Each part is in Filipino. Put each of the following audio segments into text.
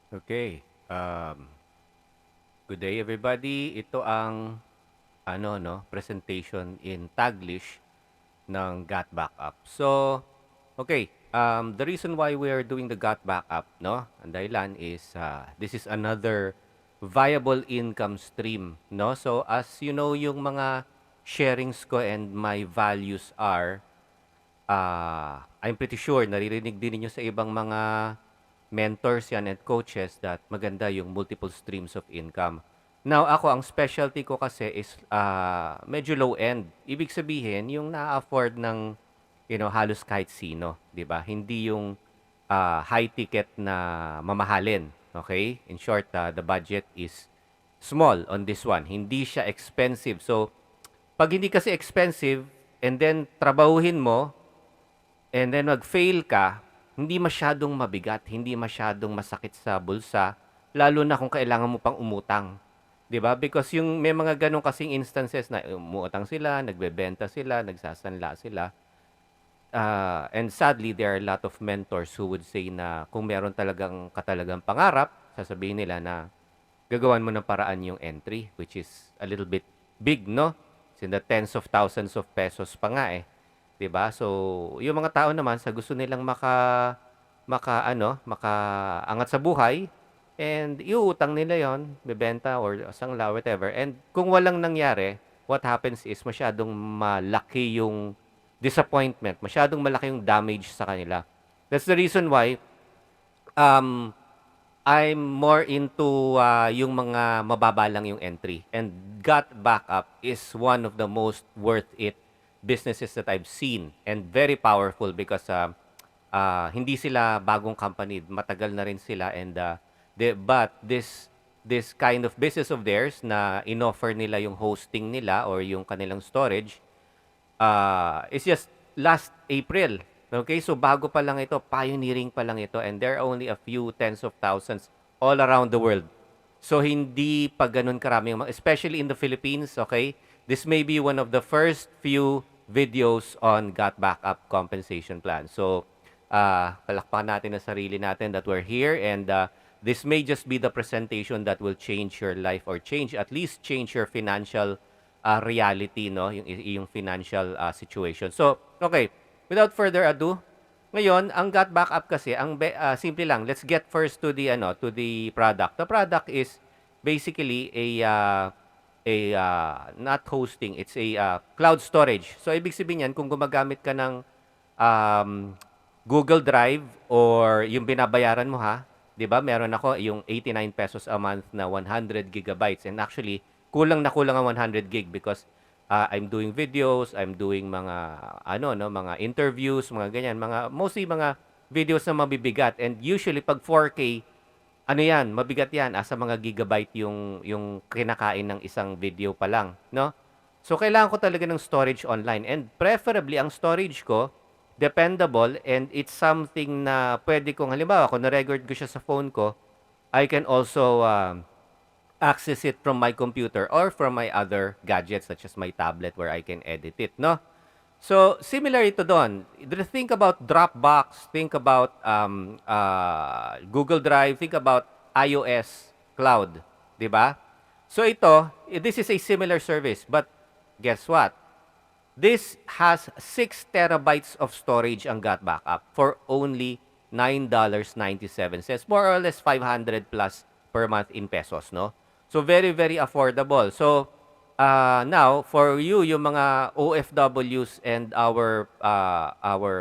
Okay. Good day everybody. Ito ang presentation in Taglish ng GAT Backup. So, okay. The reason why we are doing the GAT Backup, no? Ang dahilan is this is another viable income stream, no? So, as you know, yung mga sharings ko and my values are I'm pretty sure naririnig din ninyo sa ibang mga mentors yan and coaches that maganda yung multiple streams of income. Now, ako, ang specialty ko kasi is medyo low end. Ibig sabihin, yung na-afford ng, halos kahit sino, di ba? Hindi yung high ticket na mamahalin. Okay? In short, the budget is small on this one. Hindi siya expensive. So, pag hindi kasi expensive, and then trabahuhin mo, and then mag-fail ka, hindi masyadong mabigat, hindi masyadong masakit sa bulsa, lalo na kung kailangan mo pang umutang. 'Di ba? Because yung may mga ganong kasing instances na umuutang sila, nagbebenta sila, nagsasanla sila. And sadly, there are a lot of mentors who would say na kung meron talagang katalagang pangarap, sasabihin nila na gagawan mo ng paraan yung entry, which is a little bit big, no? It's in the tens of thousands of pesos pa nga eh. 'Di ba? So, yung mga tao naman sa gusto nilang makaangat sa buhay and iuutang nila 'yon, bebenta or sangla whatever. And kung walang nangyari, what happens is masyadong malaki yung disappointment, masyadong malaki yung damage sa kanila. That's the reason why um I'm more into yung mga mababa lang yung entry. And Gut Backup is one of the most worth it businesses that I've seen and very powerful because hindi sila bagong company, matagal na rin sila and but this kind of business of theirs na inoffer nila yung hosting nila or yung kanilang storage it's just last April. Okay, so bago pa lang ito, pioneering pa lang ito, and there are only a few tens of thousands all around the world. So hindi pa ganun karami, especially in the Philippines, okay? This may be one of the first few videos on Got Backup Compensation Plan. So, palakpakan natin ang sarili natin that we're here and this may just be the presentation that will change your life or at least change your financial reality, no? Yung financial situation. So, okay, without further ado, ngayon, ang gut backup kasi, simple lang. Let's get first to the product. The product is basically not hosting, it's a cloud storage. So, ibig sabihin yan, kung gumagamit ka ng um, Google Drive or yung binabayaran mo ha, 'di ba? Meron ako yung 89 pesos a month na 100 gigabytes and actually kulang na kulang ang 100 gig because I'm doing videos, I'm doing mga mga interviews, mga ganyan, mostly mga videos na mabibigat and usually pag 4K ano yan, mabigat yan, asa mga gigabyte yung kinakain ng isang video pa lang, no? So kailangan ko talaga ng storage online and preferably ang storage ko dependable and it's something na pwede kong halimbawa kung na-record ko siya sa phone ko, I can also access it from my computer or from my other gadgets such as my tablet where I can edit it, no? So, similar ito doon. Think about Dropbox, think about Google Drive, think about iOS Cloud, 'di ba? So ito, this is a similar service, but guess what? This has 6 terabytes of storage ang Got Backup for only $9.97. More or less 500 plus per month in pesos, no? So, very, very affordable. So, now, for you, yung mga OFWs and our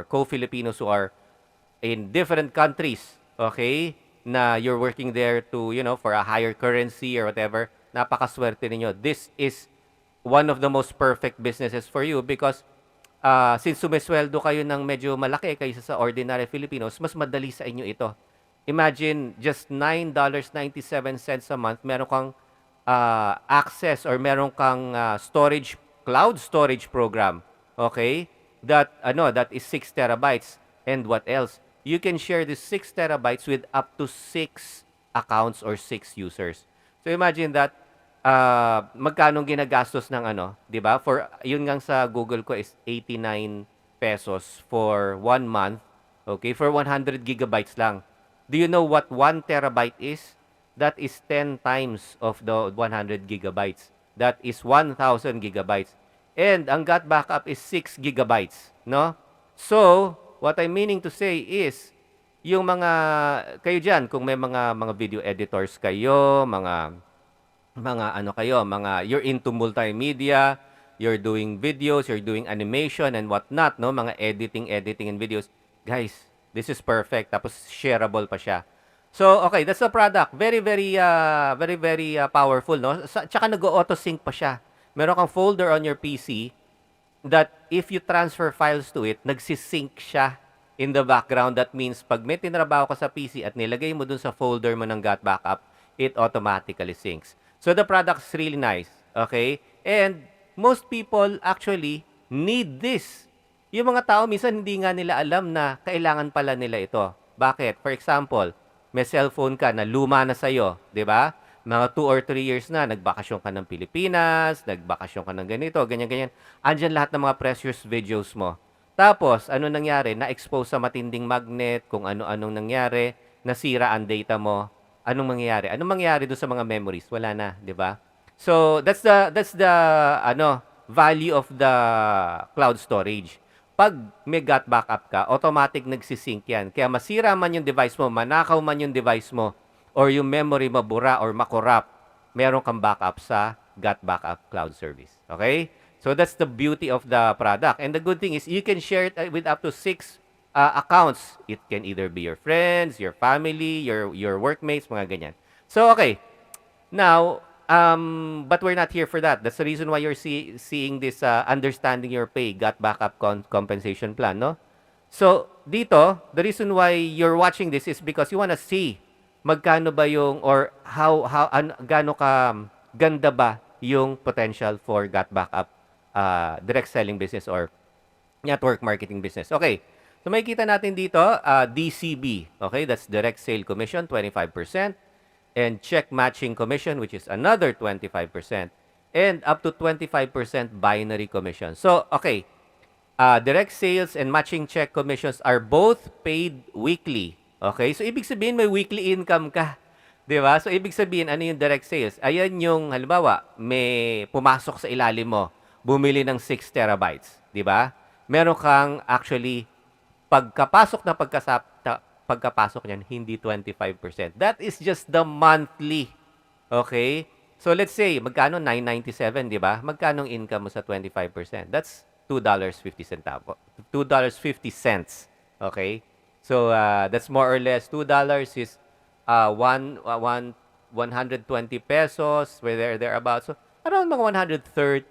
co-Filipinos who are in different countries, okay, na you're working there to, for a higher currency or whatever, napakaswerte ninyo. This is one of the most perfect businesses for you because since sumesweldo kayo ng medyo malaki kaysa sa ordinary Filipinos, mas madali sa inyo ito. Imagine, just $9.97 a month, meron kang access or meron kang cloud storage program. Okay? That is 6 terabytes. And what else? You can share this 6 terabytes with up to 6 accounts or 6 users. So imagine that magkano ginagastos ng 'di ba? For yun ngang sa Google ko is 89 pesos for 1 month. Okay, for 100 gigabytes lang. Do you know what 1 terabyte is? That is 10 times of the 100 gigabytes. That is 1,000 gigabytes. And ang got backup is 6 gigabytes, no? So, what I'm meaning to say is, yung mga, kayo dyan, kung may mga video editors kayo, mga ano kayo, you're into multimedia, you're doing videos, you're doing animation and whatnot, no? Mga editing and videos. Guys, this is perfect. Tapos shareable pa siya. So, okay, that's the product. Very powerful, no? Tsaka nag-auto sync pa siya. Meron kang folder on your PC that if you transfer files to it, nagsisync siya in the background. That means pag may tinrabaho ka sa PC at nilagay mo dun sa folder mo ng Got Backup, it automatically syncs. So the product is really nice, okay? And most people actually need this. Yung mga tao minsan hindi nga nila alam na kailangan pala nila ito. Bakit? For example, may cellphone ka na luma na sa'yo, di ba? Mga 2 or 3 years na, nagbakasyon ka ng Pilipinas, nagbakasyon ka ng ganito, ganyan-ganyan. Andyan lahat ng mga precious videos mo. Tapos, ano nangyari? Na-expose sa matinding magnet, kung ano-anong nangyari, nasira ang data mo. Anong mangyayari? Anong mangyayari doon sa mga memories? Wala na, di ba? So, that's the value of the cloud storage. Pag may got backup ka, automatic nagsisync yan. Kaya masira man yung device mo, manakaw man yung device mo, or yung memory mabura or makorap, meron kang backup sa got backup cloud service. Okay? So that's the beauty of the product. And the good thing is you can share it with up to 6 accounts. It can either be your friends, your family, your workmates, mga ganyan. So, okay. Now, but we're not here for that. That's the reason why you're seeing this Understanding Your Pay, Got Backup Compensation Plan, no? So, dito, the reason why you're watching this is because you wanna see magkano ba yung, or gaano ka ganda ba yung potential for Got Backup direct selling business or network marketing business. Okay. So, makikita natin dito, DCB. Okay, that's Direct Sale Commission, 25%. And check matching commission, which is another 25%, and up to 25% binary commission. So, okay, direct sales and matching check commissions are both paid weekly. Okay, so ibig sabihin may weekly income ka. Di ba? So, ibig sabihin, ano yung direct sales? Ayan yung, halimbawa, may pumasok sa ilalim mo, bumili ng 6 terabytes. Di ba? Meron kang actually, pagkapasok niyan, hindi 25%. That is just the monthly. Okay? So, let's say, magkano? 997, di ba? Magkano ang income mo sa 25%? That's $2.50. $2.50. Okay? So, that's more or less, $2 is 120 pesos, where thereabouts. So, around mga 130,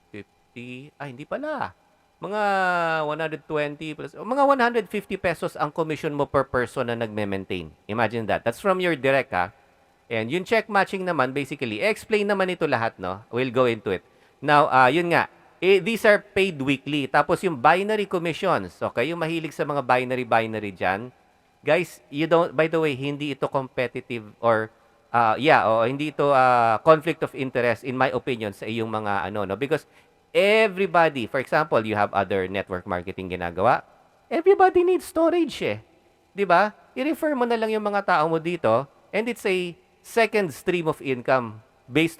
50, hindi pala. Mga 120 plus, mga 150 pesos ang commission mo per person na nagme-maintain. Imagine that. That's from your direct, ha? And yung check matching naman, basically, explain naman ito lahat, no? We'll go into it. Now, yun nga, these are paid weekly. Tapos yung binary commissions, okay? Yung mahilig sa mga binary dyan, guys, by the way, hindi ito competitive or, hindi ito conflict of interest, in my opinion, sa iyong mga, no? Because, everybody, for example, you have other network marketing ginagawa. Everybody needs storage eh. 'Di ba? I-refer mo na lang yung mga tao mo dito and it's a second stream of income based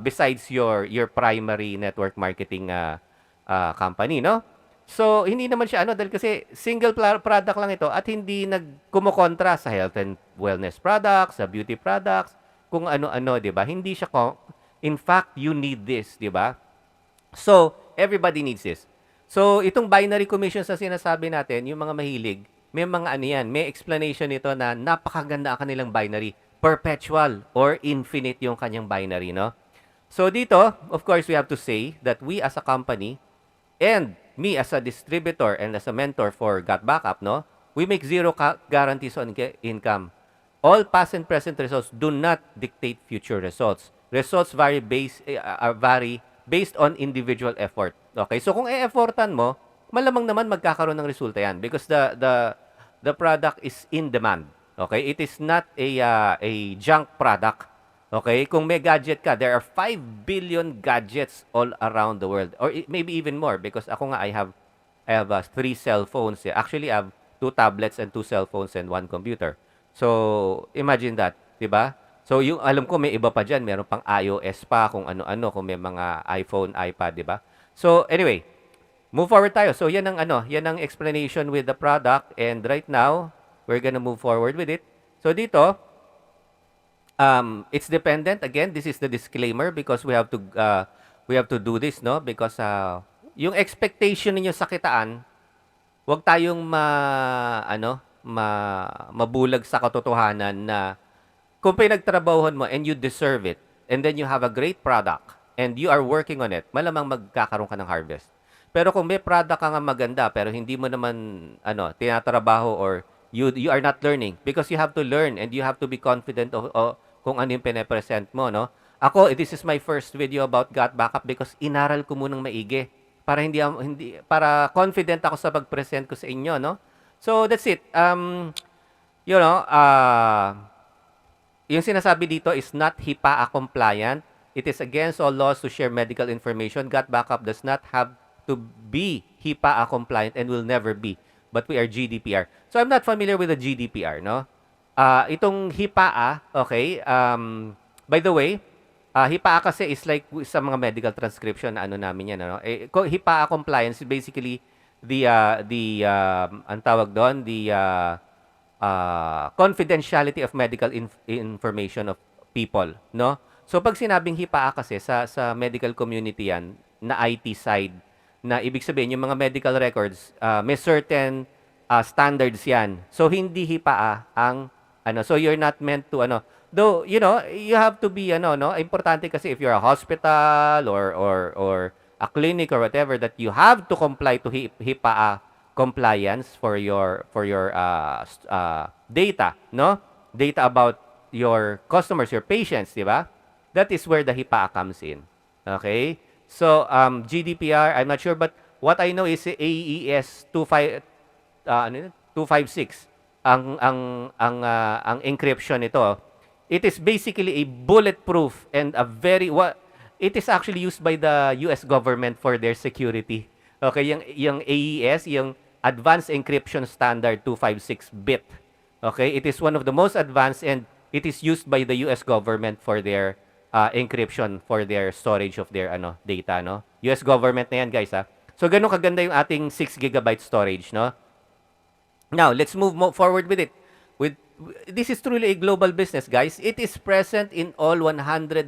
besides your primary network marketing company, no? So, hindi naman siya dahil kasi single product lang ito at hindi nagkumokontra sa health and wellness products, sa beauty products, kung ano-ano, 'di ba? Hindi siya in fact, you need this, 'di ba? So, everybody needs this. So, itong binary commissions na sinasabi natin, yung mga mahilig, may mga may explanation nito na napakaganda ang kanilang binary. Perpetual or infinite yung kanyang binary, no? So, dito, of course, we have to say that we as a company and me as a distributor and as a mentor for Got Backup, no? We make zero guarantees on income. All past and present results do not dictate future results. Results vary based on individual effort. Okay? So, kung e-effortan mo, malamang naman magkakaroon ng resulta yan because the product is in demand. Okay? It is not a junk product. Okay? Kung may gadget ka, there are 5 billion gadgets all around the world or maybe even more because ako nga I have 3 cell phones. Actually, I have 2 tablets and 2 cell phones and 1 computer. So, imagine that, 'di ba? So, yung alam ko may iba pa diyan, meron pang iOS pa, kung ano-ano, kung may mga iPhone, iPad, 'di ba? So, anyway, move forward tayo. So, yan ang explanation with the product, and right now, we're gonna move forward with it. So, dito, it's dependent. Again, this is the disclaimer because we have to do this, no? Because yung expectation ninyo sa kitaan, wag tayong mabulag sa katotohanan na kung pinagtrabahuhan mo and you deserve it, and then you have a great product, and you are working on it, malamang magkakaroon ka ng harvest. Pero kung may product ka nga maganda, pero hindi mo naman, tinatrabaho, or you are not learning, because you have to learn and you have to be confident of kung ano yung pine-present mo, no? Ako, this is my first video about gut backup because inaral ko munang maigi para para confident ako sa pag-present ko sa inyo, no? So, that's it. You know, yung sinasabi dito is not HIPAA compliant. It is against all laws to share medical information. Gut backup does not have to be HIPAA compliant and will never be. But we are GDPR. So I'm not familiar with the GDPR, no? Itong HIPAA, okay, by the way, HIPAA kasi is like sa mga medical transcription na ano namin yan, ano? HIPAA compliance is basically ang tawag doon, confidentiality of medical information of people, no? So pag sinabing HIPAA kasi sa medical community yan, na IT side, na ibig sabihin yung mga medical records, may certain standards yan. So hindi HIPAA ang so you're not meant to though you have to be no, importante kasi if you're a hospital or a clinic or whatever, that you have to comply to HIPAA compliance for your data, no? Data about your customers, your patients, di ba? That is where the HIPAA comes in. Okay? So, GDPR, I'm not sure, but what I know is AES 256 ang encryption nito. It is basically a bulletproof and it is actually used by the US government for their security. Okay, yung AES, yung Advanced Encryption Standard 256-bit. Okay, it is one of the most advanced, and it is used by the US government for their encryption, for their storage of their data, no? US government na yan, guys, ha. So ganun kaganda yung ating 6 gigabyte storage, no? Now, let's move forward with it. This is truly a global business, guys. It is present in all 195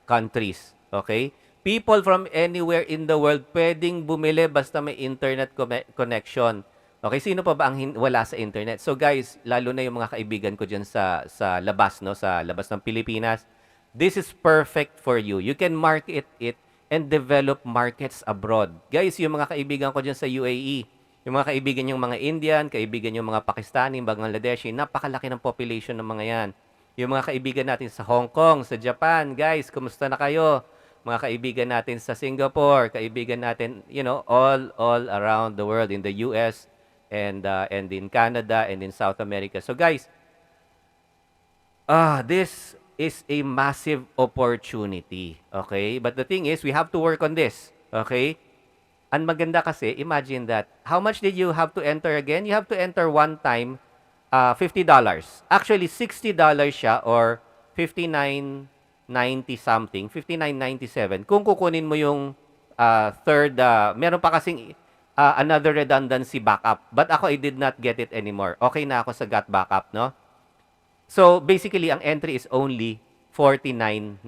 countries. Okay? People from anywhere in the world pwedeng bumili basta may internet connection. Okay, sino pa ba ang wala sa internet? So guys, lalo na yung mga kaibigan ko diyan sa labas, no, sa labas ng Pilipinas. This is perfect for you. You can market it and develop markets abroad. Guys, yung mga kaibigan ko diyan sa UAE, yung mga kaibigan yung mga Indian, kaibigan yung mga Pakistani, Bangladeshi, napakalaki ng population ng mga yan. Yung mga kaibigan natin sa Hong Kong, sa Japan, guys, kumusta na kayo? Mga kaibigan natin sa Singapore, kaibigan natin, all around the world, in the US and in Canada and in South America. So guys, this is a massive opportunity, okay? But the thing is, we have to work on this, okay? Ang maganda kasi, imagine that. How much did you have to enter again? You have to enter one time, $50. Actually, $60 siya, or $59.90 something, $59.97. Kung kukunin mo yung third, meron pa kasing another redundancy backup. But ako, I did not get it anymore. Okay na ako sa gut backup, no? So, basically, ang entry is only $49.97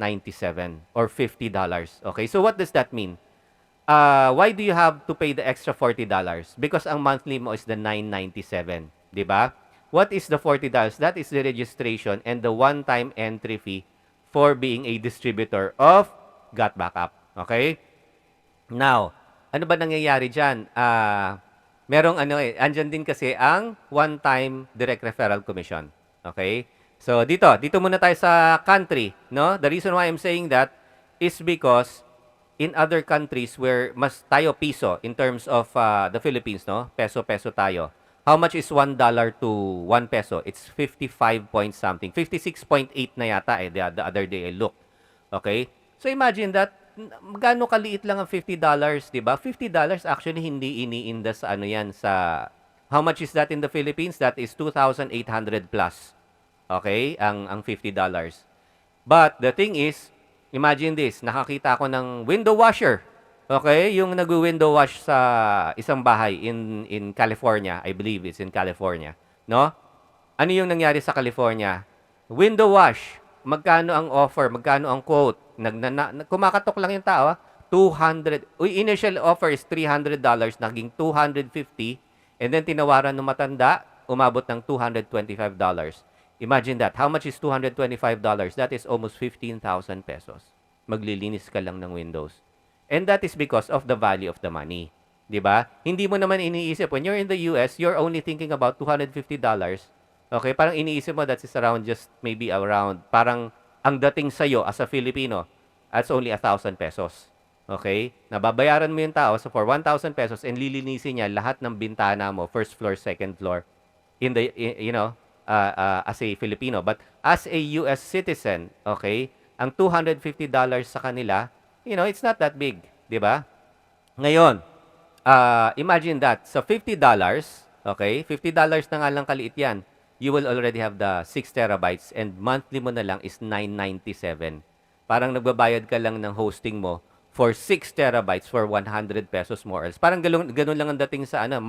or $50. Okay, so what does that mean? Why do you have to pay the extra $40? Because ang monthly mo is the $9.97, di ba? What is the $40? That is the registration and the one-time entry fee for being a distributor of gut backup. Okay? Now, ano ba nangyayari dyan? Merong andyan din kasi ang one-time direct referral commission. Okay? So, dito muna tayo sa country, no? The reason why I'm saying that is because in other countries where mas tayo piso in terms of the Philippines, no? Peso tayo. How much is $1 to 1 peso? It's 55 point something. 56.8 na yata the other day I looked. Okay? So imagine that, gaano kaliit lang ang $50, 'di ba? $50 actually hindi iniinda sa yan How much is that in the Philippines? That is 2,800 plus. Okay? Ang $50. But the thing is, imagine this, nakakita ako ng window washer. Okay? Yung nag-window wash sa isang bahay in California. I believe it's in California. No? Ano yung nangyari sa California? Window wash. Magkano ang offer? Magkano ang quote? Kumakatok lang yung tao. 200. Initial offer is $300. Naging $250. And then tinawaran ng matanda, umabot ng $225. Imagine that. How much is $225? That is almost 15,000 pesos. Maglilinis ka lang ng windows. And that is because of the value of the money. 'Di ba? Hindi mo naman iniisip. When you're in the US, you're only thinking about $250. Okay? Parang iniisip mo that is around just maybe around, parang ang dating sa'yo as a Filipino, that's only 1,000 pesos. Okay? Nababayaran mo yung tao so for 1,000 pesos and lilinisin niya lahat ng bintana mo, first floor, second floor, in the, you know, as a Filipino. But as a US citizen, okay, ang $250 sa kanila, you know, it's not that big, di ba? Ngayon, imagine that. So, $50, okay, $50 na nga lang kaliit yan. You will already have the 6 terabytes and monthly mo na lang is $997. Parang nagbabayad ka lang ng hosting mo for 6 terabytes for 100 pesos more else. Parang ganun lang ang dating sa ano,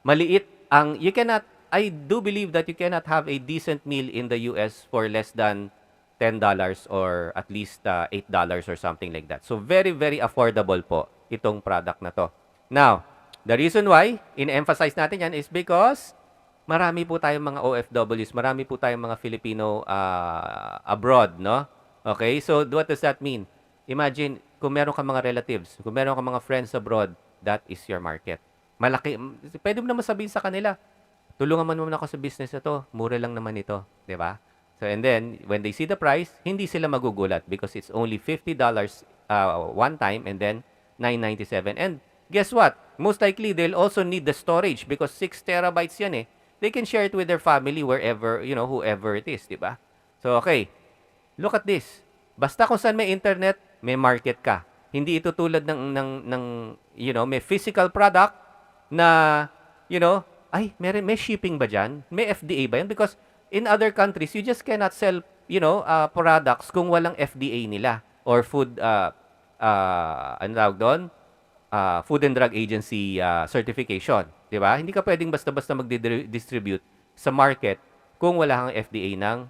maliit ang, you cannot, I do believe that you cannot have a decent meal in the US for less than $10 or at least $8 or something like that. So, very, very affordable po itong product na to. Now, the reason why in-emphasize natin yan is because marami po tayong mga OFWs, marami po tayong mga Filipino abroad, no? Okay, so what does that mean? Imagine, kung meron ka mga relatives, kung meron ka mga friends abroad, that is your market. Malaki, pwede mo naman sabihin sa kanila, tulungan mo naman ako sa business na to, mura lang naman ito, di ba? So, and then, when they see the price, hindi sila magugulat because it's only $50 one time and then $997. And guess what? Most likely, they'll also need the storage because 6 terabytes yan eh. They can share it with their family wherever, you know, whoever it is, di ba? So, okay. Look at this. Basta kung saan may internet, may market ka. Hindi ito tulad ng you know, may physical product na, you know, ay, may shipping ba dyan? May FDA ba yan? Because in other countries, you just cannot sell, you know, products kung walang FDA nila or food, ano tawag doon? Food and Drug Agency certification. Di ba? Hindi ka pwedeng basta-basta mag-distribute sa market kung wala kang FDA ng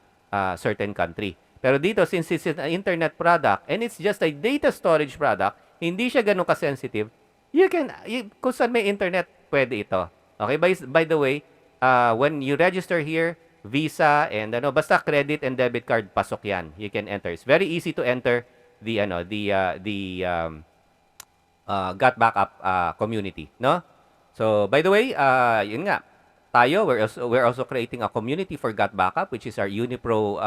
certain country. Pero dito, since it's an internet product and it's just a data storage product, hindi siya ganun ka-sensitive, kung saan may internet, pwede ito. Okay? By the way, when you register here, Visa and basta credit and debit card, pasok yan. You can enter. It's very easy to enter the Got Backup community, no? So, by the way, yun nga, tayo, we're also creating a community for Got Backup, which is our Unipro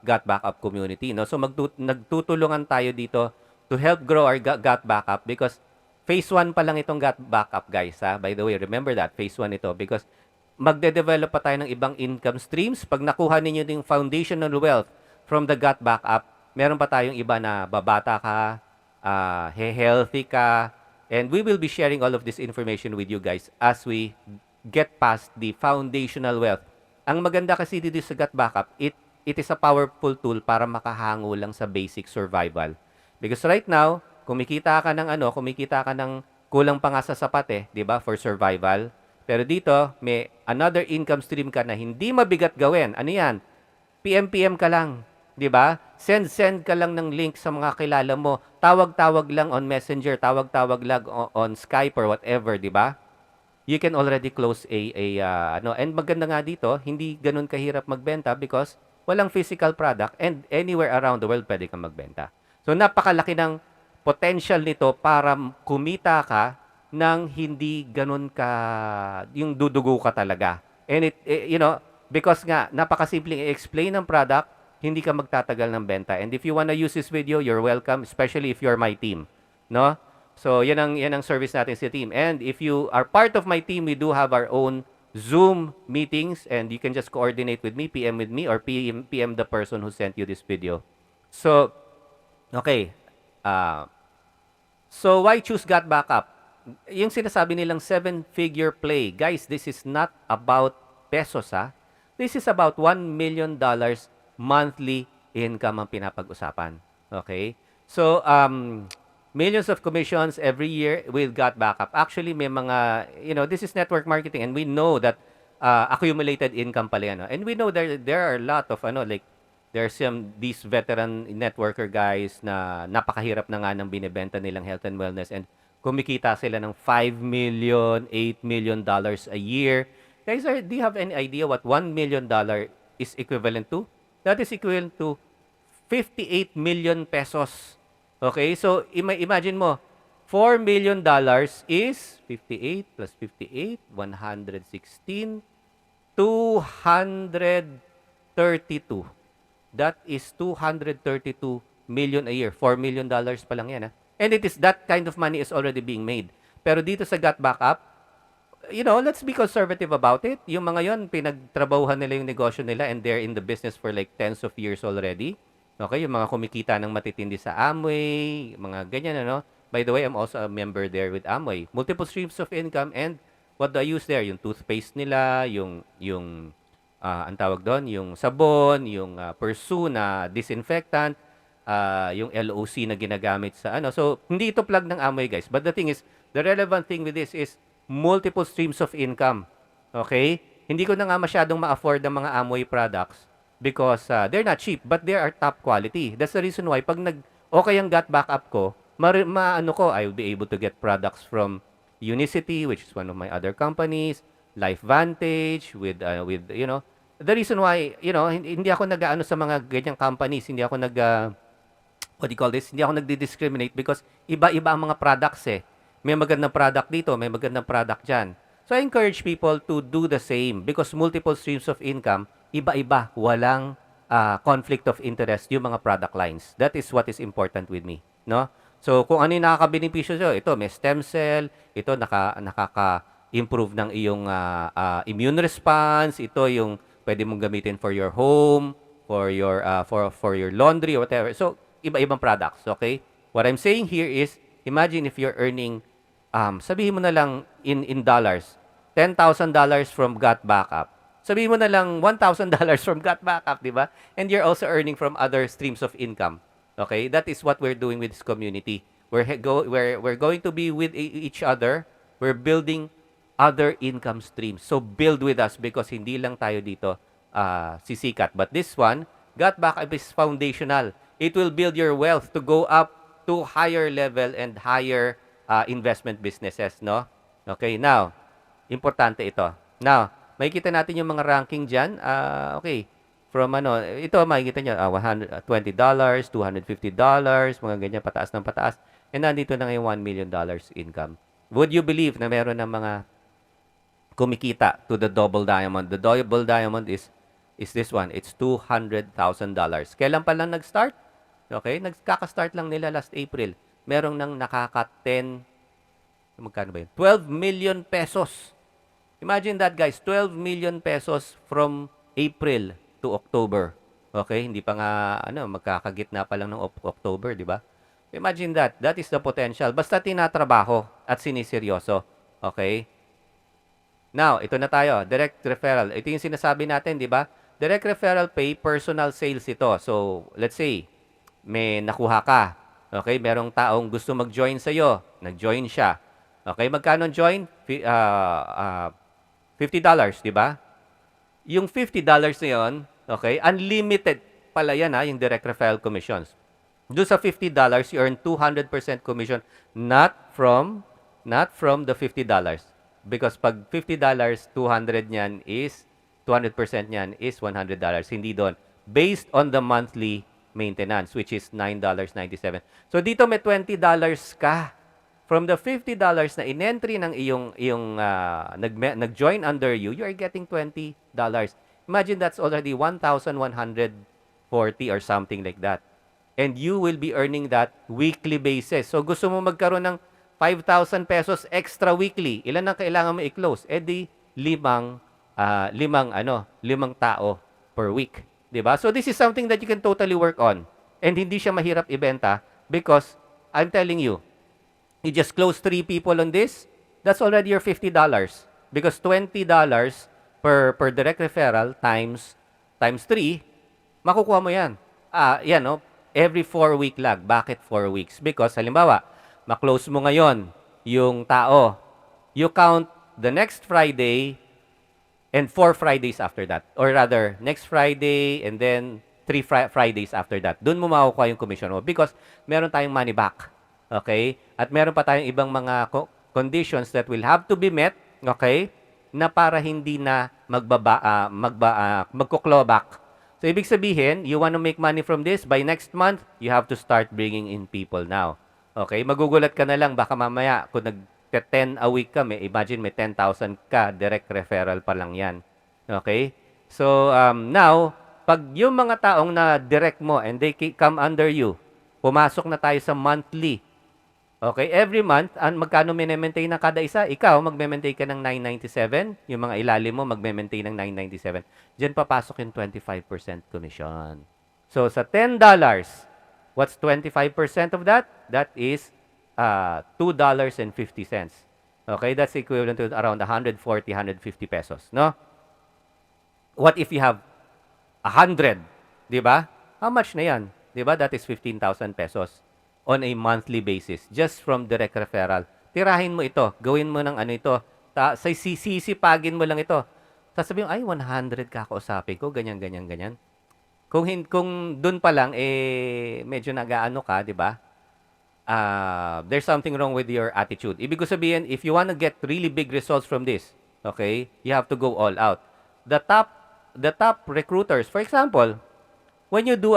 Got Backup community, no? So, nagtutulungan tayo dito to help grow our Got Backup because phase 1 pa lang itong Got Backup, guys, ha? By the way, remember that, phase 1 ito because magde-develop pa tayo ng ibang income streams. Pag nakuha ninyo yung foundational wealth from the Got Backup, meron pa tayong iba na babata ka, healthy ka, and we will be sharing all of this information with you guys as we get past the foundational wealth. Ang maganda kasi dito sa Got Backup, it is a powerful tool para makahango lang sa basic survival. Because right now, kumikita ka ng kulang pa nga sa sapat eh, 'di ba, for survival. Pero dito, may another income stream ka na hindi mabigat gawin. Ano yan? PM ka lang. Di ba? Send ka lang ng link sa mga kilala mo. Tawag-tawag lang on Messenger. Tawag-tawag lang on Skype or whatever. Di ba? You can already close and maganda nga dito, hindi ganun kahirap magbenta because walang physical product and anywhere around the world pwede kang magbenta. So, napakalaki ng potential nito para kumita ka nang hindi ganun ka, yung dudugo ka talaga. And because nga, napakasimpleng i-explain ng product, hindi ka magtatagal ng benta. And if you wanna use this video, you're welcome, especially if you're my team. No? So, yan ang service natin sa team. And if you are part of my team, we do have our own Zoom meetings and you can just coordinate with me, PM with me, or PM the person who sent you this video. So, okay. So, why choose Got Backup? yung sinasabi nilang seven-figure play, guys, this is not about pesos, ha? This is about $1 million monthly income ang pinapag-usapan. Okay? So, millions of commissions every year with Got Backup. Actually, may mga, this is network marketing and we know that accumulated income pala yan. No? And we know there are a lot of, like, there's these veteran networker guys na napakahirap na nga ng binebenta nilang health and wellness and kumikita sila ng 5 million, $8 million a year. Guys, do you have any idea what $1 million is equivalent to? That is equivalent to 58 million pesos. Okay, so imagine mo, $4 million is 58 plus 58, 116, 232. That is 232 million a year. $4 million pa lang yan. Ha? And it is that kind of money is already being made. Pero dito sa Got Backup, let's be conservative about it. Yung mga yon, pinagtrabahuhan nila yung negosyo nila and they're in the business for like tens of years already. Okay, yung mga kumikita ng matitindi sa Amway, mga ganyan, ano. By the way, I'm also a member there with Amway. Multiple streams of income and what do I use there? Yung toothpaste nila, yung ang tawag doon, yung sabon, yung Pursue na disinfectant, yung LOC na ginagamit sa ano. So, hindi ito plug ng Amway, guys. But the thing is, the relevant thing with this is multiple streams of income. Okay? Hindi ko na nga masyadong ma-afford ang mga Amway products because they're not cheap, but they are top quality. That's the reason why pag okay ang Got Backup ko, I will be able to get products from Unicity, which is one of my other companies, LifeVantage, the reason why, hindi ako nag-aano sa mga ganyang companies, hindi ako what do you call this? Hindi ako nagdi-discriminate because iba-iba ang mga products eh. May magandang product dito, may magandang product dyan. So I encourage people to do the same because multiple streams of income, iba-iba, walang conflict of interest yung mga product lines. That is what is important with me, no? So kung ano yung nakakabenepisyo sa'yo, ito may stem cell, ito nakaka-improve ng iyong immune response, ito yung pwede mong gamitin for your home, for your laundry or whatever. So iba-ibang products, okay? What I'm saying here is imagine if you're earning sabihin mo na lang in dollars, $10,000 from Got Backup. Sabihin mo na lang $1,000 from Got Backup, di ba? And you're also earning from other streams of income. Okay? That is what we're doing with this community. We're going to be with each other. We're building other income streams. So build with us because hindi lang tayo dito sisikat. But this one, Got Backup is foundational. It will build your wealth to go up to higher level and higher investment businesses, no? Okay, now, importante ito. Now, makikita natin yung mga ranking dyan. Okay, from ito makikita nyo, $120, $250, mga ganyan, pataas ng pataas. And nandito na ngayon $1 million income. Would you believe na meron ng mga kumikita to the double diamond? The double diamond is this one. It's $200,000. Kailan pa lang nag-start? Okay, nagkaka-start lang nila last April. Merong nang nakaka-10, magkano ba yun? 12 million pesos. Imagine that, guys. 12 million pesos from April to October. Okay? Hindi pa nga, magkakagitna pa lang ng October, di ba? Imagine that. That is the potential. Basta tinatrabaho at siniseryoso. Okay? Now, ito na tayo. Direct referral. Ito yung sinasabi natin, di ba? Direct referral pay, personal sales ito. So, let's say, may nakuha ka. Okay, merong taong gusto mag-join sa iyo, nag-join siya. Okay, magkano join? $50, di ba? Yung $50 na 'yon, okay, unlimited pala yan yung direct referral commissions. Do sa $50, you earn 200% commission not from the $50. Because pag $50, 200 niyan is 200% niyan is $100. Hindi doon. Based on the monthly maintenance, which is $9.97. So, dito may $20 ka. From the $50 na in-entry ng iyong nag-join under you, you are getting $20. Imagine that's already 1,140 or something like that. And you will be earning that weekly basis. So, gusto mo magkaroon ng 5,000 pesos extra weekly. Ilan ang kailangan mo i-close? Eh di, limang tao per week. Diba? So this is something that you can totally work on. And hindi siya mahirap ibenta because I'm telling you, You just close 3 people on this, that's already your $50. Because $20 per direct referral times 3, makukuha mo yan. Yan, no? Every 4-week lag. Bakit 4 weeks? Because, halimbawa, maklose mo ngayon yung tao. You count the next Friday and 4 Fridays after that. Or rather, next Friday and then 3 Fridays after that. Doon mo makukuha yung commission mo because meron tayong money back. Okay? At meron pa tayong ibang mga conditions that will have to be met, okay? Na para hindi na magko-clawback. So, ibig sabihin, you want to make money from this, by next month, you have to start bringing in people now. Okay? Magugulat ka na lang, baka mamaya, kung nag-10 a week ka, imagine may 10,000 ka, direct referral pa lang yan. Okay? So, now, pag yung mga taong na direct mo and they come under you, pumasok na tayo sa monthly. Okay, every month, magkano mine-maintain na kada isa? Ikaw, magme-maintain ka ng 997. Yung mga ilalim mo, magme-maintain ng 997. Diyan papasok yung 25% commission. So, sa $10, what's 25% of that? That is $2.50. Okay, that's equivalent to around 140, 150 pesos. No? What if you have 100? Diba? How much na yan? Diba? That is 15,000 pesos on a monthly basis, just from direct referral. Tirahin mo ito. Gawin mo ng ano ito. Sisipagin mo lang ito. Sasabihin mo, ay, 100 kakausapin ko, ganyan, ganyan, ganyan. Kung dun pa lang, medyo nag-aano ka, di ba? There's something wrong with your attitude. Ibig ko sabihin, if you want to get really big results from this, okay, you have to go all out. The top recruiters, for example, when you do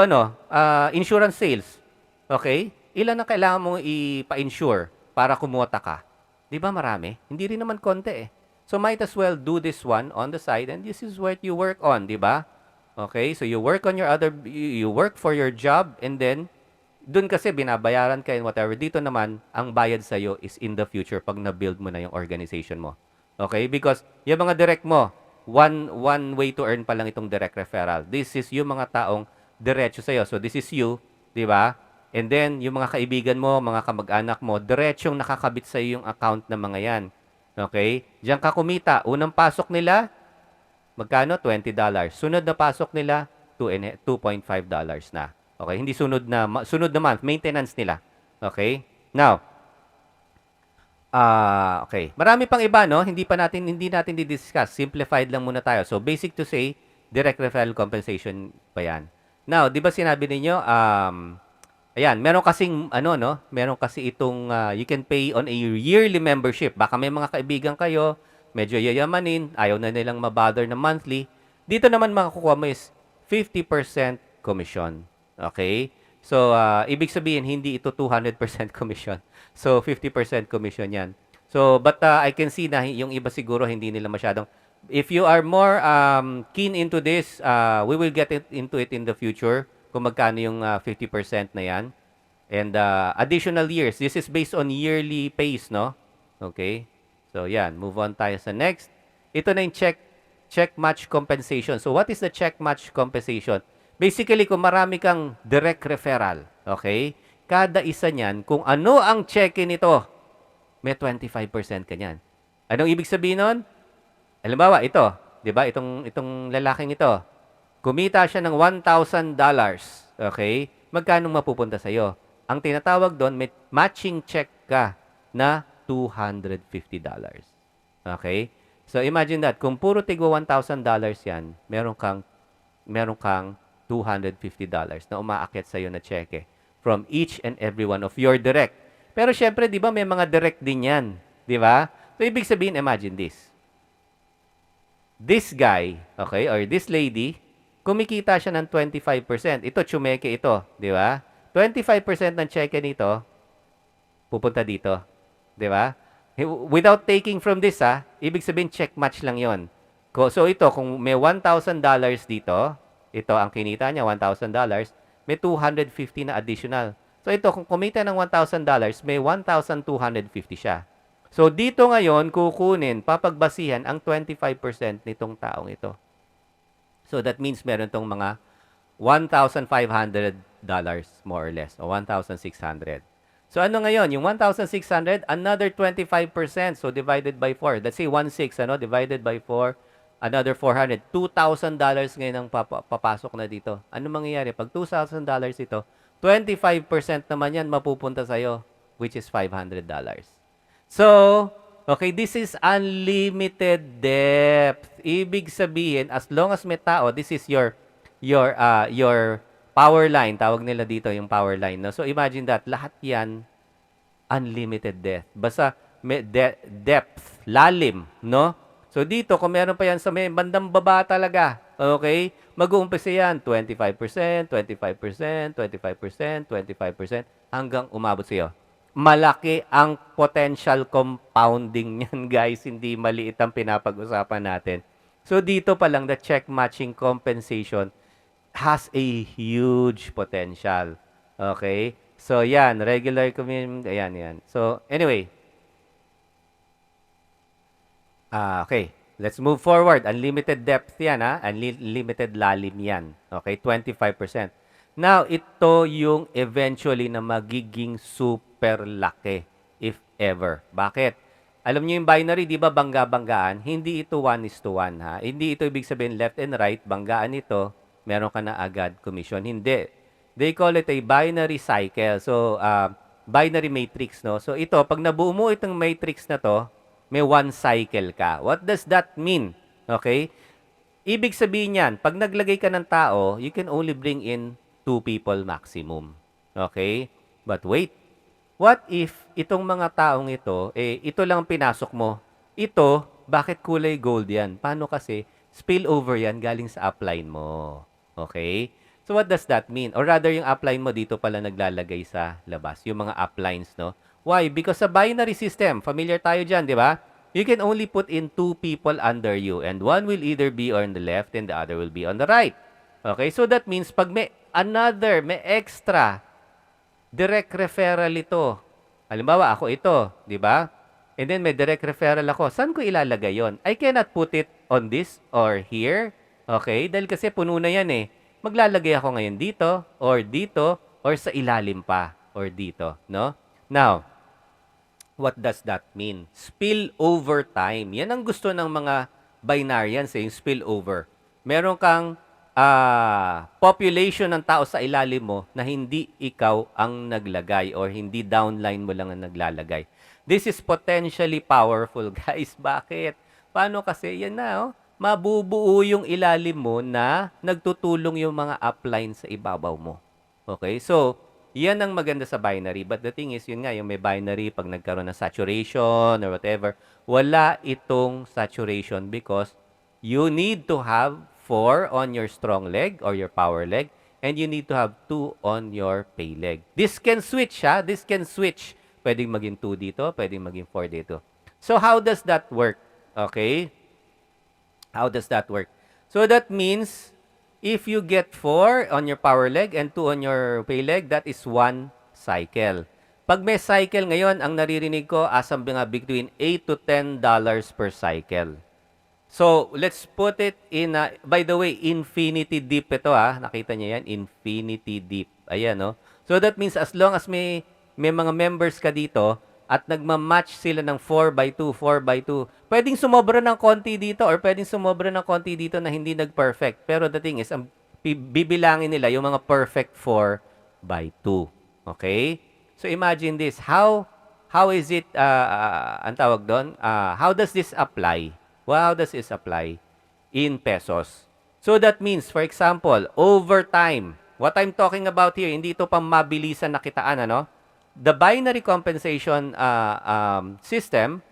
insurance sales, okay, ilan ang kailangan mong ipa-insure para kumota ka? Di ba marami? Hindi rin naman konti eh. So might as well do this one on the side and this is what you work on, di ba? Okay, so you work on you work for your job and then dun kasi binabayaran ka and whatever. Dito naman, ang bayad sa'yo is in the future pag na-build mo na yung organization mo. Okay, because yung mga direct mo, one way to earn pa lang itong direct referral. This is yung mga taong diretso sa'yo. So this is you, di ba? And then, yung mga kaibigan mo, mga kamag-anak mo, diretsyong nakakabit sa yung account ng mga yan. Okay? Diyan ka kumita. Unang pasok nila, magkano? $20. Sunod na pasok nila, $2.5 na. Okay? Hindi sunod na month, maintenance nila. Okay? Now, okay. Marami pang iba, no? Hindi natin di-discuss. Simplified lang muna tayo. So, basic to say, direct referral compensation pa yan. Now, di ba sinabi ninyo, ayan, meron kasing meron kasi itong you can pay on a yearly membership. Baka may mga kaibigan kayo, medyo yayamanin, ayaw na nilang mabother na monthly. Dito naman makukuha mo is 50% commission. Okay? So, ibig sabihin, hindi ito 200% commission. So, 50% commission yan. So, but I can see na yung iba siguro hindi nila masyadong. If you are more keen into this, we will get into it in the future kung magkano yung 50% na yan. And additional years. This is based on yearly pays, no? Okay? So, yan. Move on tayo sa next. Ito na yung check match compensation. So, what is the check match compensation? Basically, kung marami kang direct referral, okay? Kada isa niyan, kung ano ang check nito, may 25% ka niyan. Anong ibig sabihin nun? Halimbawa, ito. Di ba? Itong lalaking ito. Kumita siya ng $1,000. Okay? Magkano mapupunta sa'yo? Ang tinatawag doon, may matching check ka na $250. Okay? So, imagine that. Kung puro tigwa $1,000 yan, meron kang $250 na umaakyat sa'yo na cheque from each and every one of your direct. Pero syempre, di ba, may mga direct din yan. Di ba? So, ibig sabihin, imagine this. This guy, okay, or this lady, kumikita siya ng 25%. Ito, tsumeke ito. Di ba? 25% ng cheque nito, pupunta dito. Di ba? Without taking from this, ibig sabihin, check match lang yon. So, ito, kung may $1,000 dito, ito ang kinita niya, $1,000, may $250 na additional. So, ito, kung kumita ng $1,000, may $1,250 siya. So, dito ngayon, kukunin, papagbasihan ang 25% nitong taong ito. So, that means meron tong mga $1,500 more or less, o $1,600. So ano ngayon? Yung 1,600, another 25%. So divided by 4. Let's say 1,600, ano? Divided by 4, another 400. $2,000 ngayon ang papasok na dito. Ano mangyayari? Pag $2,000 ito, 25% naman yan mapupunta sa'yo, which is $500. So, okay, this is unlimited depth. Ibig sabihin, as long as may tao, this is your power line. Tawag nila dito yung power line. No? So, imagine that. Lahat yan, unlimited depth. Basta may depth, lalim, no? So, dito, kung meron pa yan sa may bandang baba talaga, okay, mag-uumpisa yan, 25%, 25%, 25%, 25%, hanggang umabot sa'yo. Malaki ang potential compounding niyan, guys. Hindi maliit ang pinapag-usapan natin. So, dito pa lang, the check matching compensation has a huge potential. Okay? So, yan. Regular commitment. Ayan, yan. So, anyway. Okay. Let's move forward. Unlimited depth yan, ha? Unlimited lalim yan. Okay? 25%. Now, ito yung eventually na magiging super laki, if ever. Bakit? Alam niyo yung binary, di ba, bangga-banggaan? Hindi ito 1:1, ha? Hindi ito ibig sabihin left and right, banggaan ito, meron ka na agad commission. Hindi. They call it a binary cycle. So, binary matrix, no? So, ito, pag nabuo mo itong matrix na to, may one cycle ka. What does that mean? Okay? Ibig sabihin yan, pag naglagay ka ng tao, you can only bring in 2 people maximum. Okay? But wait, what if itong mga taong ito, ito lang pinasok mo? Ito, bakit kulay gold yan? Paano kasi? Spillover yan galing sa upline mo. Okay? So what does that mean? Or rather, yung upline mo dito pala naglalagay sa labas. Yung mga uplines, no? Why? Because sa binary system, familiar tayo dyan, di ba? You can only put in 2 people under you and one will either be on the left and the other will be on the right. Okay? So that means pag may may extra, direct referral ito. Halimbawa, ako ito, di ba? And then may direct referral ako. Saan ko ilalagay yon? I cannot put it on this or here. Okay? Dahil kasi puno na yan eh. Maglalagay ako ngayon dito, or sa ilalim pa, or dito, no? Now, what does that mean? Spillover time. Yan ang gusto ng mga binarians, yung spillover. Meron kang population ng tao sa ilalim mo na hindi ikaw ang naglagay or hindi downline mo lang ang naglalagay. This is potentially powerful, guys. Bakit? Paano kasi? Yan na, oh. Mabubuo yung ilalim mo na nagtutulong yung mga upline sa ibabaw mo. Okay? So, yan ang maganda sa binary. But the thing is, yun nga, yung may binary, pag nagkaroon ng saturation or whatever, wala itong saturation because you need to have 4 on your strong leg or your power leg, and you need to have 2 on your pay leg. This can switch, ha? This can switch. Pwedeng maging 2 dito, pwedeng maging 4 dito. So, how does that work? Okay? How does that work? So, that means, if you get 4 on your power leg and 2 on your pay leg, that is 1 cycle. Pag may cycle ngayon, ang naririnig ko, asang nga between $8 to $10 per cycle. So, let's put it in, by the way, infinity deep ito, Nakita niyo yan? Infinity deep. Ayan, no? So, that means as long as may mga members ka dito at nagmamatch sila ng 4x2, 4x2, pwedeng sumobra ng konti dito or pwedeng sumobra ng konti dito na hindi nag-perfect. Pero the thing is, ang bibilangin nila yung mga perfect 4x2. Okay? So, imagine this. How is it, ang tawag doon? How does this apply? Well, how does this apply? In pesos. So that means, for example, over time, what I'm talking about here, hindi ito pang mabilisan na kitaan, ano? The binary compensation system,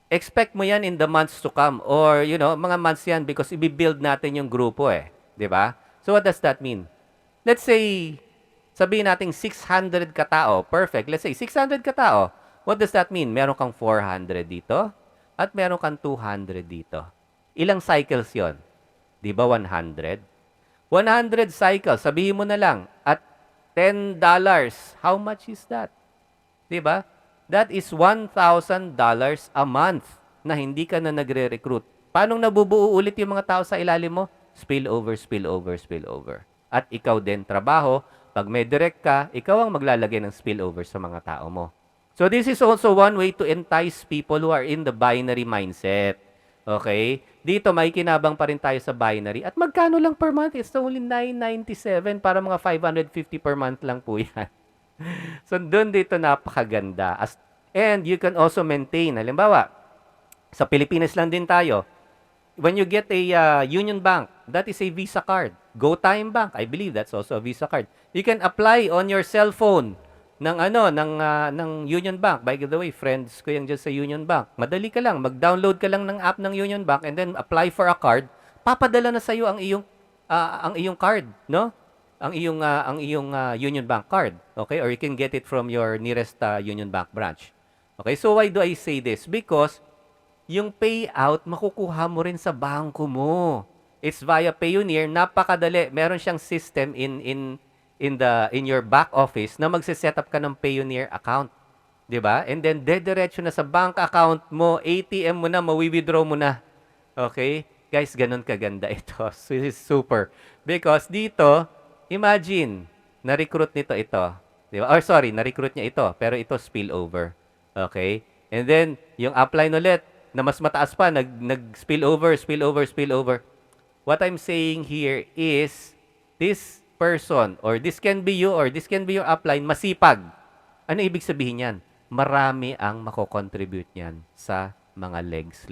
expect mo yan in the months to come or, mga months yan because i-build natin yung grupo eh. Di ba? So what does that mean? Let's say, sabihin natin 600 katao. Perfect. Let's say 600 katao. What does that mean? Meron kang 400 dito at meron kang 200 dito. Ilang cycles yon? Di ba 100? 100 cycles, sabihin mo na lang, at $10. How much is that? Di ba? That is $1,000 a month na hindi ka na nagre-recruit. Paano nabubuo ulit yung mga tao sa ilalim mo? Spillover, spillover, spillover. At ikaw din, trabaho Pag may direct ka, ikaw ang maglalagay ng spillover sa mga tao mo. So this is also one way to entice people who are in the binary mindset. Okay? Dito may kinabang pa rin tayo sa binary. At magkano lang per month? It's only 997 para mga 550 per month lang po yan. So doon dito napakaganda. And you can also maintain. Halimbawa, sa Pilipinas lang din tayo. When you get a Union Bank, that is a Visa card. GoTime Bank, I believe that's also a Visa card. You can apply on your cell phone ng Union Bank. By the way, friends ko yan dyan sa Union Bank. Madali ka lang, mag-download ka lang ng app ng Union Bank and then apply for a card. Papadala na sa iyo ang iyong card, no? Ang iyong Union Bank card, okay? Or you can get it from your nearest Union Bank branch. Okay? So why do I say this? Because yung payout makukuha mo rin sa bangko mo. It's via Payoneer, napakadali. Meron siyang system in your back office na magse-set up ka ng Payoneer account. 'Di ba? And then dediretso na sa bank account mo, ATM mo na, mawi-withdraw mo na. Okay? Guys, ganun kaganda ito. So, this is super. Because dito, imagine, na-recruit nito ito. 'Di ba? Or sorry, na-recruit niya ito, pero ito spillover. Okay? And then, yung upline ulit, na mas mataas pa, nag-spill over. What I'm saying here is, this person, or this can be you, or this can be your upline, masipag. Ano ibig sabihin yan? Marami ang mako-contribute niyan sa mga legs.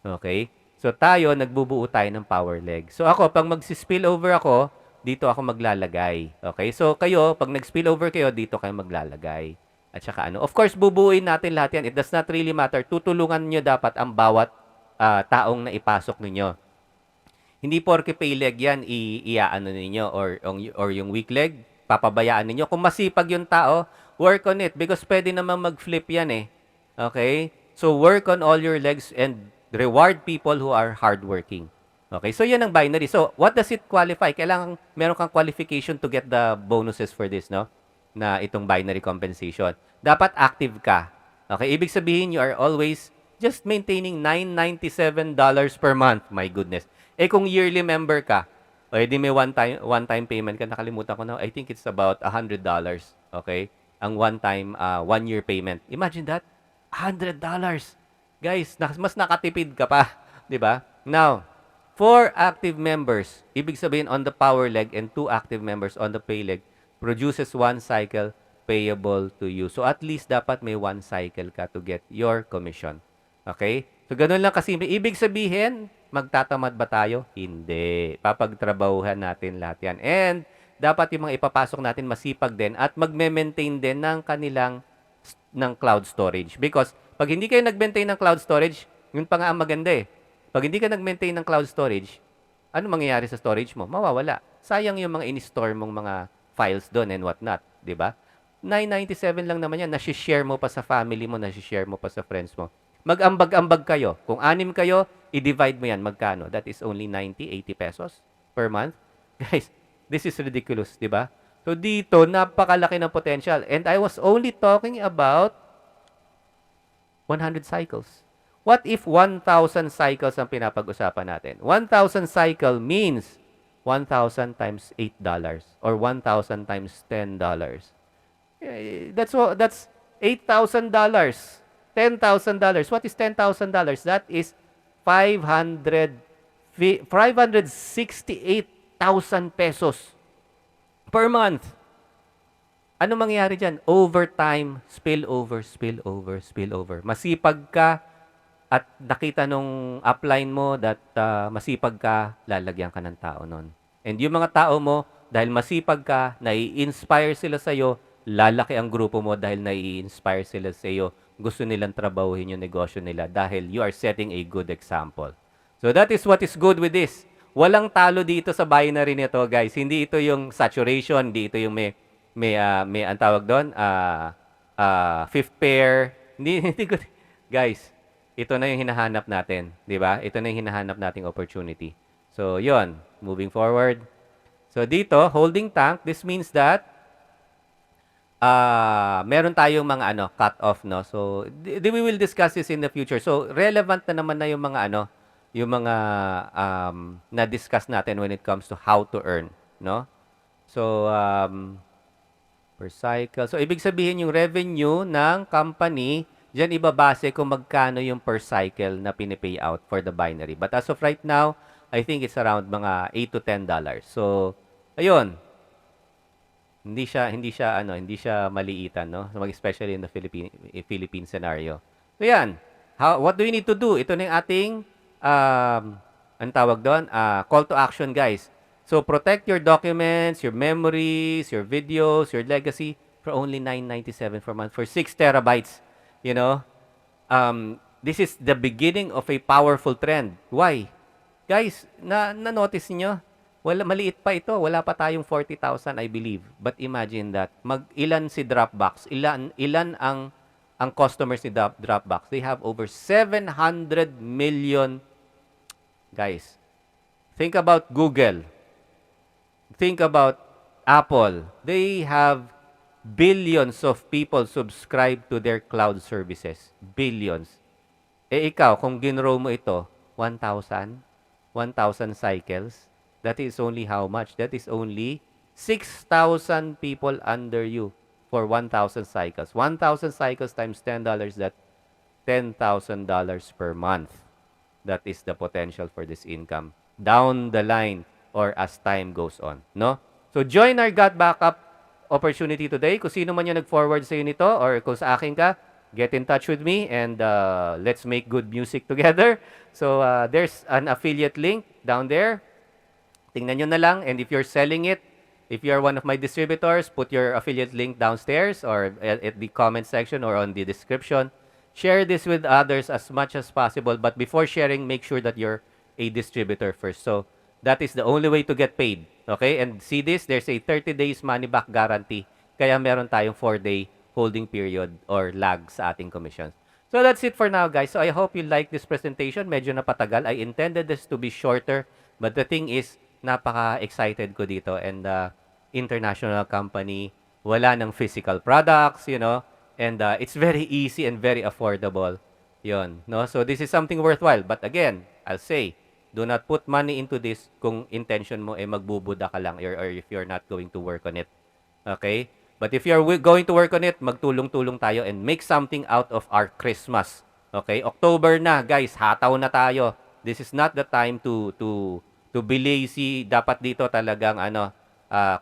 Okay? So, tayo, nagbubuo tayo ng power leg. So, ako, pag mag-spill over ako, dito ako maglalagay. Okay? So, kayo, pag nag-spill over kayo, dito kayo maglalagay. At saka ano, of course, bubuuin natin lahat yan. It does not really matter. Tutulungan nyo dapat ang bawat taong na ipasok ninyo. Hindi porke pay leg yan, iaano ninyo or yung weak leg, papabayaan ninyo. Kung masipag yung tao, work on it because pwede namang mag-flip yan eh. Okay? So, work on all your legs and reward people who are hardworking. Okay? So, yan ang binary. So, what does it qualify? Kailangan meron kang qualification to get the bonuses for this, no? Na itong binary compensation. Dapat active ka. Okay? Ibig sabihin, you are always just maintaining $997 per month. My goodness. Eh kung yearly member ka, o edi may one-time payment ka, nakalimutan ko na, I think it's about $100. Okay? Ang one-time, one-year payment. Imagine that. $100. Guys, mas nakatipid ka pa. Di ba? Now, 4 active members, ibig sabihin on the power leg and 2 active members on the pay leg, produces 1 cycle payable to you. So, at least dapat may 1 cycle ka to get your commission. Okay? So, ganun lang kasimple. Ibig sabihin, magtatamad ba tayo? Hindi. Papagtrabahuhan natin lahat yan. And, dapat yung mga ipapasok natin masipag din at magme-maintain din ng kanilang cloud storage. Because, pag hindi kayo nag-maintain ng cloud storage, yun pa nga ang maganda eh. Pag hindi ka nag-maintain ng cloud storage, ano mangyayari sa storage mo? Mawawala. Sayang yung mga in-store mong mga files doon and whatnot, di ba? 997 lang naman yan, nasi-share mo pa sa family mo, nasi-share mo pa sa friends mo. Mag-ambag-ambag kayo. Kung 6 kayo, i-divide mo yan. Magkano? That is only 90, 80 pesos per month. Guys, this is ridiculous, di ba? So dito, napakalaki ng potential. And I was only talking about 100 cycles. What if 1,000 cycles ang pinapag-usapan natin? 1,000 cycle means 1,000 times $8 or 1,000 times $10. That's $8,000. $10,000. What is $10,000? That is 568,000 pesos per month. Ano mangyayari dyan? Overtime, spillover. Masipag ka at nakita nung upline mo that masipag ka, lalagyan ka ng tao nun. And yung mga tao mo, dahil masipag ka, nai-inspire sila sa'yo, lalaki ang grupo mo dahil nai-inspire sila sa'yo. Gusto nilang trabahuhin yung negosyo nila dahil you are setting a good example. So that is what is good with this. Walang talo dito sa binary nito, guys. Hindi ito yung saturation, hindi ito yung may ang tawag doon, fifth pair. Hindi good. Guys, ito na yung hinahanap natin, di ba? Ito na yung hinahanap nating opportunity. So, yon, moving forward. So, dito, holding tank, this means that meron tayong mga cut off, no? So, we will discuss this in the future. So, relevant na naman na yung mga yung mga na-discuss natin when it comes to how to earn, no? So, per cycle. So, ibig sabihin yung revenue ng company, diyan ibabase kung magkano yung per cycle na pinipay out for the binary. But as of right now, I think it's around mga $8 to $10. So, ayun, hindi siya maliitan, no? So, especially in the Philippine scenario. So, yan. What do we need to do? Ito na yung ating anong tawag doon? Call to action, guys. So, protect your documents, your memories, your videos, your legacy for only $9.97 per month for 6 terabytes. You know, this is the beginning of a powerful trend. Why? Guys, na-notice niyo? Maliit pa ito. Wala pa tayong 40,000, I believe. But imagine that. Ilan si Dropbox? Ilan ang customers ni Dropbox? They have over 700 million. Guys, think about Google. Think about Apple. They have billions of people subscribe to their cloud services. Billions. Ikaw, kung ginrow mo ito, 1,000? 1,000 cycles? That is only how much? That is only 6,000 people under you for 1,000 cycles. 1,000 cycles times $10, that's $10,000 per month. That is the potential for this income down the line or as time goes on, no? So join our God Backup opportunity today. Kung sino man yung nag-forward sa nito or kung sa akin ka, get in touch with me and let's make good music together. So there's an affiliate link down there. Tingnan nyo na lang, and if you're selling it, if you're one of my distributors, put your affiliate link downstairs or at the comment section or on the description. Share this with others as much as possible, but before sharing, make sure that you're a distributor first. So that is the only way to get paid. Okay? And see this, there's a 30 days money back guarantee. Kaya meron tayong 4-day holding period or lag sa ating commissions. So that's it for now, guys. So I hope you like this presentation. Medyo napatagal. I intended this to be shorter, but the thing is, napaka-excited ko dito, and international company, wala ng physical products, you know, and it's very easy and very affordable. Yun, no? So this is something worthwhile. But again, I'll say, do not put money into this kung intention mo magbubuda ka lang or if you're not going to work on it. Okay? But if you're going to work on it, magtulong-tulong tayo and make something out of our Christmas. Okay? October na, guys, hataw na tayo. This is not the time to be lazy. Dapat dito talagang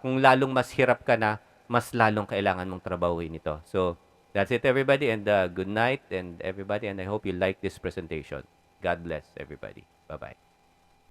kung lalong mas hirap ka na, mas lalong kailangan mong trabahuin ito. So, that's it everybody, and good night and everybody, and I hope you like this presentation. God bless everybody. Bye-bye.